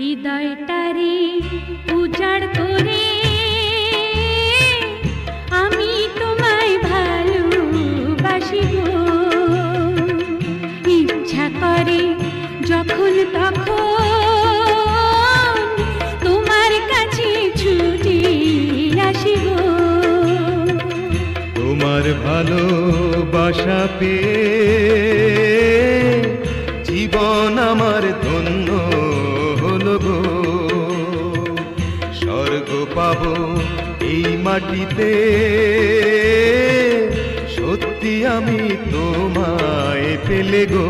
হৃদয়টারে উজাড় করে আমি তোমায় ভালোবাসি গো। ইচ্ছা করে যখন তখন তোমার কাছে ছুটে আসি গো। তোমার ভালোবাসা পেয়ে জীবন আমার ধন্য হলো গো। স্বর্গ পাবো এই মাটিতে, সত্যি আমি তোমায় পেলে গো।